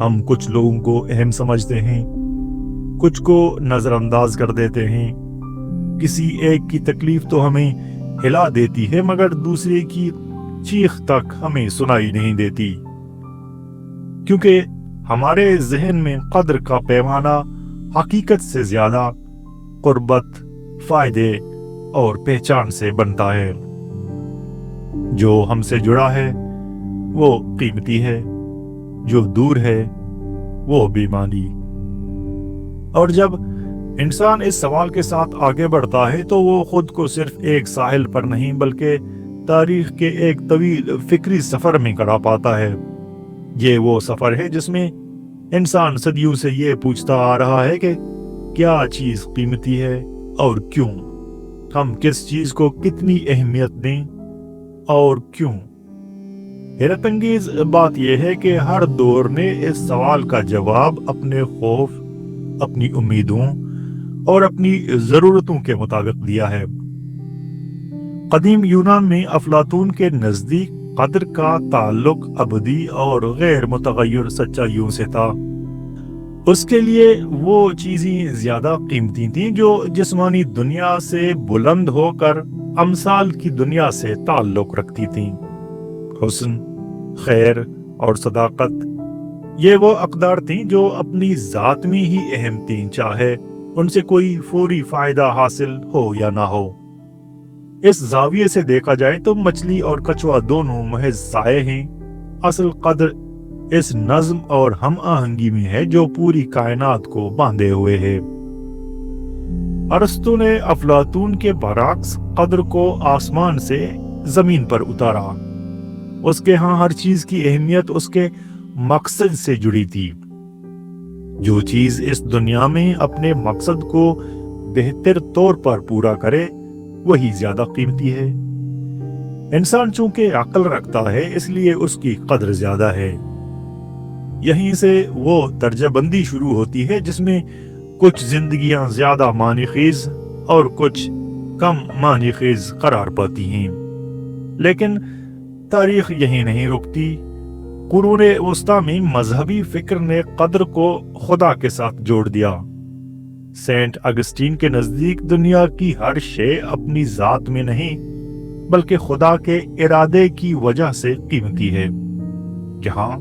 ہم کچھ لوگوں کو اہم سمجھتے ہیں، کچھ کو نظر انداز کر دیتے ہیں۔ کسی ایک کی تکلیف تو ہمیں ہلا دیتی ہے، مگر دوسرے کی چیخ تک ہمیں سنائی نہیں دیتی، کیونکہ ہمارے ذہن میں قدر کا پیمانہ حقیقت سے زیادہ قربت، فائدے اور پہچان سے بنتا ہے۔ جو ہم سے جڑا ہے وہ قیمتی ہے، جو دور ہے وہ بے معنی۔ اور جب انسان اس سوال کے ساتھ آگے بڑھتا ہے تو وہ خود کو صرف ایک ساحل پر نہیں بلکہ تاریخ کے ایک طویل فکری سفر میں کھڑا پاتا ہے۔ یہ وہ سفر ہے جس میں انسان صدیوں سے یہ پوچھتا آ رہا ہے کہ کیا چیز قیمتی ہے اور کیوں؟ ہم کس چیز کو کتنی اہمیت دیں اور کیوں؟ حیرت انگیز بات یہ ہے کہ ہر دور نے اس سوال کا جواب اپنے خوف، اپنی امیدوں اور اپنی ضرورتوں کے مطابق دیا ہے۔ قدیم یونان میں افلاطون کے نزدیک قدر کا تعلق ابدی اور غیر متغیر سچائیوں سے تھا۔ اس کے لیے وہ چیزیں زیادہ قیمتی تھیں جو جسمانی دنیا سے بلند ہو کر امثال کی دنیا سے تعلق رکھتی تھیں۔ حسن، خیر اور صداقت، یہ وہ اقدار تھیں جو اپنی ذات میں ہی اہم تھیں، چاہے ان سے کوئی فوری فائدہ حاصل ہو یا نہ ہو۔ اس زاویے سے دیکھا جائے تو مچھلی اور کچھوا دونوں محض سائے ہیں۔ اصل قدر اس نظم اور ہم آہنگی میں ہے جو پوری کائنات کو باندھے ہوئے ہے۔ ارسطو نے افلاطون کے برعکس قدر کو آسمان سے زمین پر اتارا۔ اس کے ہاں ہر چیز کی اہمیت اس کے مقصد سے جڑی تھی۔ جو چیز اس دنیا میں اپنے مقصد کو بہتر طور پر پورا کرے وہی زیادہ قیمتی ہے۔ انسان چونکہ عقل رکھتا ہے اس لیے اس کی قدر زیادہ ہے۔ یہیں سے وہ درجہ بندی شروع ہوتی ہے جس میں کچھ زندگیاں زیادہ معنی خیز اور کچھ کم معنی خیز قرار پاتی ہیں۔ لیکن تاریخ یہیں نہیں رکتی۔ قرون وسطیٰ میں مذہبی فکر نے قدر کو خدا کے ساتھ جوڑ دیا۔ سینٹ اگسٹین کے نزدیک دنیا کی ہر شے اپنی ذات میں نہیں بلکہ خدا کے ارادے کی وجہ سے قیمتی ہے۔ جہاں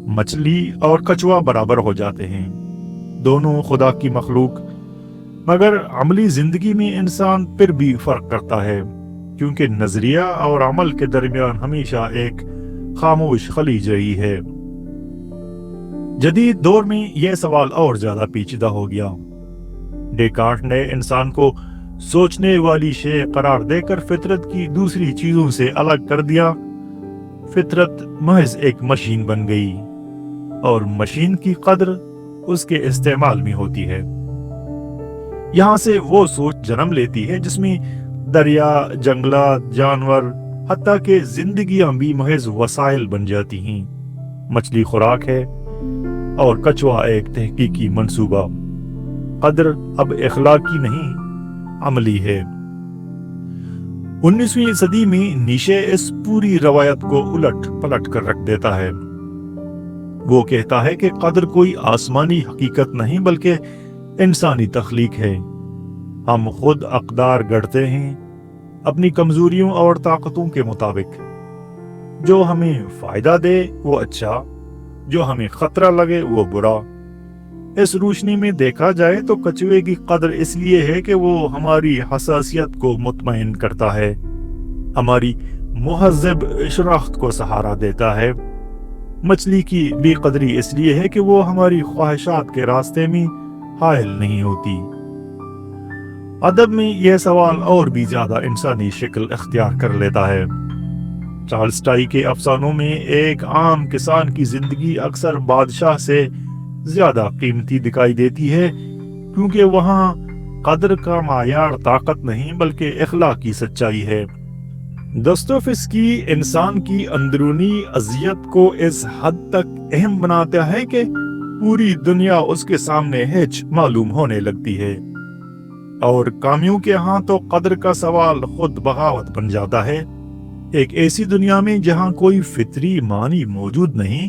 مچھلی اور کچھوا برابر ہو جاتے ہیں، دونوں خدا کی مخلوق، مگر عملی زندگی میں انسان پھر بھی فرق کرتا ہے، کیونکہ نظریہ اور عمل کے درمیان ہمیشہ ایک خاموش خلیج رہی ہے۔ جدید دور میں یہ سوال اور زیادہ پیچیدہ ہو گیا۔ ڈیکارٹ نے انسان کو سوچنے والی شے قرار دے کر فطرت کی دوسری چیزوں سے الگ کر دیا۔ فطرت محض ایک مشین بن گئی اور مشین کی قدر اس کے استعمال میں ہوتی ہے۔ یہاں سے وہ سوچ جنم لیتی ہے جس میں دریا، جنگلات، جانور، حتیٰ کہ زندگیاں بھی محض وسائل بن جاتی ہیں۔ مچھلی خوراک ہے اور کچھوا ایک تحقیقی منصوبہ۔ قدر اب اخلاقی نہیں، عملی ہے۔ 19ویں صدی میں نیشے اس پوری روایت کو الٹ پلٹ کر رکھ دیتا ہے۔ وہ کہتا ہے کہ قدر کوئی آسمانی حقیقت نہیں بلکہ انسانی تخلیق ہے۔ ہم خود اقدار گڑھتے ہیں اپنی کمزوریوں اور طاقتوں کے مطابق۔ جو ہمیں فائدہ دے وہ اچھا، جو ہمیں خطرہ لگے وہ برا۔ اس روشنی میں دیکھا جائے تو کچھوے کی قدر اس لیے ہے کہ وہ ہماری حساسیت کو مطمئن کرتا ہے، ہماری مہذب شناخت کو سہارا دیتا ہے۔ مچھلی کی بے قدری اس لیے ہے کہ وہ ہماری خواہشات کے راستے میں حائل نہیں ہوتی۔ ادب میں یہ سوال اور بھی زیادہ انسانی شکل اختیار کر لیتا ہے۔ ٹالسٹائی کے افسانوں میں ایک عام کسان کی زندگی اکثر بادشاہ سے زیادہ قیمتی دکھائی دیتی ہے، کیونکہ وہاں قدر کا معیار طاقت نہیں بلکہ اخلاقی سچائی ہے۔ دستویفسکی انسان کی اندرونی اذیت کو اس حد تک اہم بناتا ہے کہ پوری دنیا اس کے سامنے ہچ معلوم ہونے لگتی ہے، اور کامیوں کے ہاں تو قدر کا سوال خود بغاوت بن جاتا ہے۔ ایک ایسی دنیا میں جہاں کوئی فطری معنی موجود نہیں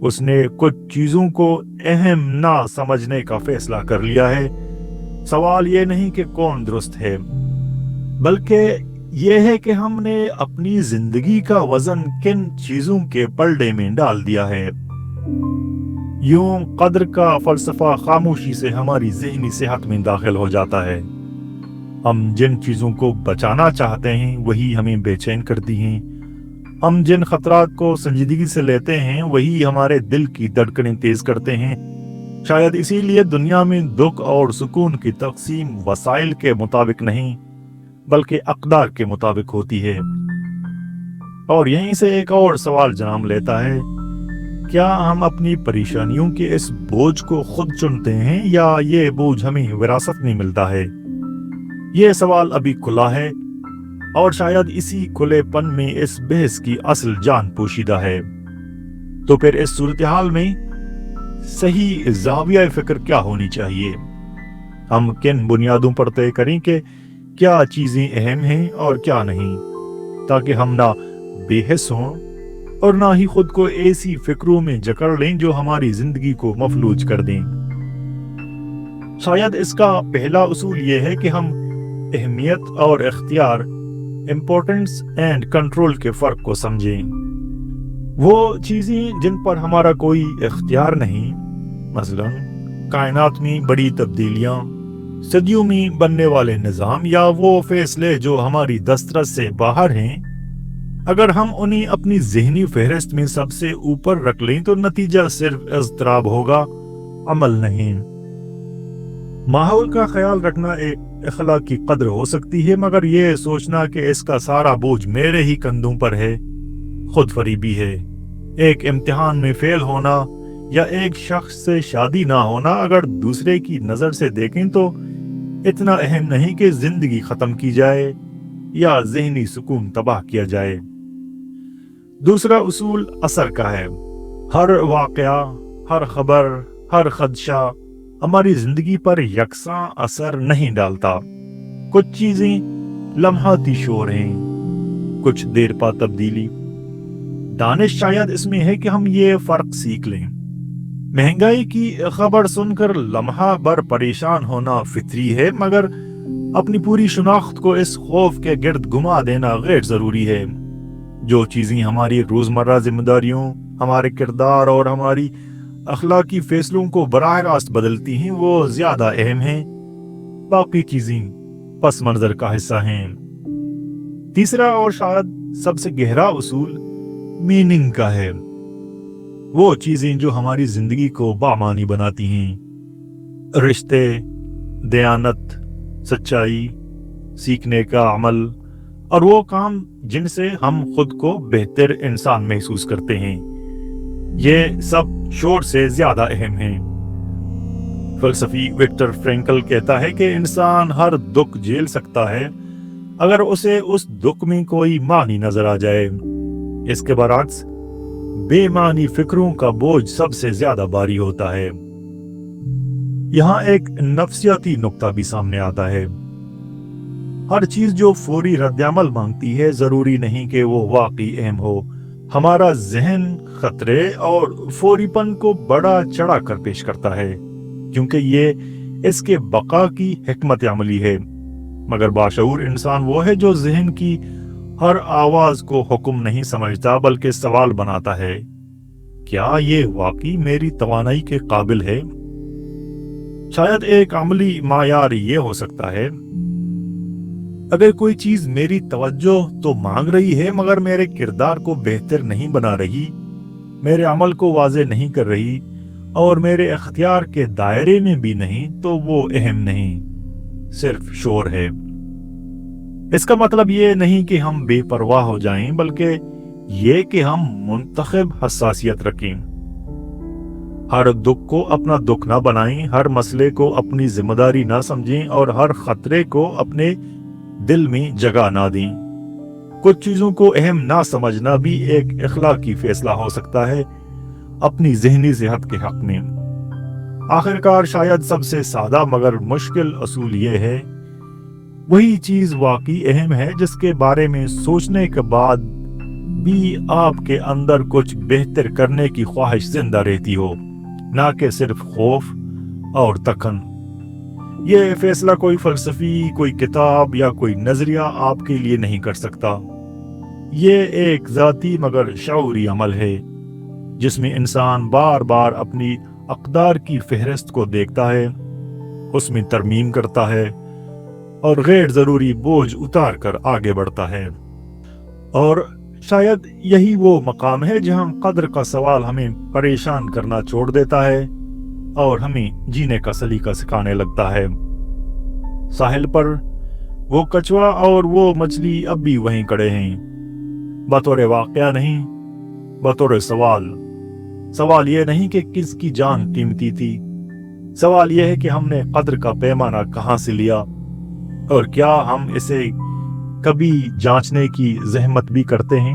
اس نے کچھ چیزوں کو اہم نہ سمجھنے کا فیصلہ کر لیا ہے۔ سوال یہ نہیں کہ کون درست ہے، بلکہ یہ ہے کہ ہم نے اپنی زندگی کا وزن کن چیزوں کے پلڑے میں ڈال دیا ہے۔ یوں قدر کا فلسفہ خاموشی سے ہماری ذہنی صحت میں داخل ہو جاتا ہے۔ ہم جن چیزوں کو بچانا چاہتے ہیں وہی ہمیں بے چین کرتی ہیں۔ ہم جن خطرات کو سنجیدگی سے لیتے ہیں وہی ہمارے دل کی دھڑکنیں تیز کرتے ہیں۔ شاید اسی لیے دنیا میں دکھ اور سکون کی تقسیم وسائل کے مطابق نہیں بلکہ اقدار کے مطابق ہوتی ہے۔ اور یہیں سے ایک اور سوال جنم لیتا ہے، کیا ہم اپنی پریشانیوں کے اس بوجھ کو خود چنتے ہیں یا یہ بوجھ ہمیں وراثت میں ملتا ہے؟ یہ سوال ابھی کھلا ہے، اور شاید اسی کھلے پن میں اس بحث کی اصل جان پوشیدہ ہے۔ تو پھر اس صورتحال میں صحیح زاویہ فکر کیا ہونی چاہیے؟ ہم کن بنیادوں پر طے کریں کہ کیا چیزیں اہم ہیں اور کیا نہیں، تاکہ ہم نہ بے حس ہوں اور نہ ہی خود کو ایسی فکروں میں جکڑ لیں جو ہماری زندگی کو مفلوج کر دیں۔ شاید اس کا پہلا اصول یہ ہے کہ ہم اہمیت اور اختیار، امپورٹنس اینڈ کنٹرول کے فرق کو سمجھیں۔ وہ چیزیں جن پر ہمارا کوئی اختیار نہیں، مثلا کائنات میں بڑی تبدیلیاں، صدیوں میں بننے والے نظام، یا وہ فیصلے جو ہماری دسترس سے باہر ہیں، اگر ہم انہیں اپنی ذہنی فہرست میں سب سے اوپر رکھ لیں تو نتیجہ صرف اضطراب ہوگا، عمل نہیں۔ ماحول کا خیال رکھنا ایک اخلاقی قدر ہو سکتی ہے، مگر یہ سوچنا کہ اس کا سارا بوجھ میرے ہی کندھوں پر ہے خود فریبی ہے۔ ایک امتحان میں فیل ہونا یا ایک شخص سے شادی نہ ہونا اگر دوسرے کی نظر سے دیکھیں تو اتنا اہم نہیں کہ زندگی ختم کی جائے یا ذہنی سکون تباہ کیا جائے۔ دوسرا اصول اثر کا ہے۔ ہر واقعہ، ہر خبر، ہر خدشہ ہماری زندگی پر یکساں اثر نہیں ڈالتا۔ کچھ چیزیں لمحاتی شور ہیں، کچھ دیر پا تبدیلی۔ دانش شاید اس میں ہے کہ ہم یہ فرق سیکھ لیں۔ مہنگائی کی خبر سن کر لمحہ بھر پریشان ہونا فطری ہے، مگر اپنی پوری شناخت کو اس خوف کے گرد گما دینا غیر ضروری ہے۔ جو چیزیں ہماری روزمرہ ذمہ داریوں، ہمارے کردار اور ہماری اخلاقی فیصلوں کو براہ راست بدلتی ہیں وہ زیادہ اہم ہیں، باقی چیزیں پس منظر کا حصہ ہیں۔ تیسرا اور شاید سب سے گہرا اصول میننگ کا ہے۔ وہ چیزیں جو ہماری زندگی کو بامعنی بناتی ہیں، رشتے، دیانت، سچائی، سیکھنے کا عمل، اور وہ کام جن سے ہم خود کو بہتر انسان محسوس کرتے ہیں، یہ سب شور سے زیادہ اہم ہیں۔ فلسفی وکٹر فرینکل کہتا ہے کہ انسان ہر دکھ جھیل سکتا ہے اگر اسے اس دکھ میں کوئی معنی نظر آ جائے۔ اس کے برعکس بے معنی فکروں کا بوجھ سب سے زیادہ بھاری ہوتا ہے۔ یہاں ایک نفسیاتی نقطہ بھی سامنے آتا ہے۔ ہر چیز جو فوری رد عمل مانگتی ہے ضروری نہیں کہ وہ واقعی اہم ہو۔ ہمارا ذہن خطرے اور فوری پن کو بڑا چڑھا کر پیش کرتا ہے کیونکہ یہ اس کے بقا کی حکمت عملی ہے، مگر باشعور انسان وہ ہے جو ذہن کی ہر آواز کو حکم نہیں سمجھتا بلکہ سوال بناتا ہے، کیا یہ واقعی میری توانائی کے قابل ہے؟ شاید ایک عملی معیار یہ ہو سکتا ہے، اگر کوئی چیز میری توجہ تو مانگ رہی ہے مگر میرے کردار کو بہتر نہیں بنا رہی، میرے عمل کو واضح نہیں کر رہی اور میرے اختیار کے دائرے میں بھی نہیں، تو وہ اہم نہیں، صرف شور ہے۔ اس کا مطلب یہ نہیں کہ ہم بے پرواہ ہو جائیں، بلکہ یہ کہ ہم منتخب حساسیت رکھیں۔ ہر دکھ کو اپنا دکھ نہ بنائیں، ہر مسئلے کو اپنی ذمہ داری نہ سمجھیں اور ہر خطرے کو اپنے دل میں جگہ نہ دیں۔ کچھ چیزوں کو اہم نہ سمجھنا بھی ایک اخلاقی فیصلہ ہو سکتا ہے اپنی ذہنی صحت کے حق میں۔ آخرکار شاید سب سے سادہ مگر مشکل اصول یہ ہے، وہی چیز واقعی اہم ہے جس کے بارے میں سوچنے کے بعد بھی آپ کے اندر کچھ بہتر کرنے کی خواہش زندہ رہتی ہو، نہ کہ صرف خوف اور تکن۔ یہ فیصلہ کوئی فلسفی، کوئی کتاب یا کوئی نظریہ آپ کے لیے نہیں کر سکتا۔ یہ ایک ذاتی مگر شعوری عمل ہے، جس میں انسان بار بار اپنی اقدار کی فہرست کو دیکھتا ہے، اس میں ترمیم کرتا ہے اور غیر ضروری بوجھ اتار کر آگے بڑھتا ہے۔ اور شاید یہی وہ مقام ہے جہاں قدر کا سوال ہمیں پریشان کرنا چھوڑ دیتا ہے اور ہمیں جینے کا سلیقہ سکھانے لگتا ہے۔ ساحل پر وہ کچھوا اور وہ مچھلی اب بھی وہیں کھڑے ہیں، بطور واقعہ نہیں، بطور سوال۔ سوال یہ نہیں کہ کس کی جان قیمتی تھی، سوال یہ ہے کہ ہم نے قدر کا پیمانہ کہاں سے لیا، اور کیا ہم اسے کبھی جانچنے کی زحمت بھی کرتے ہیں؟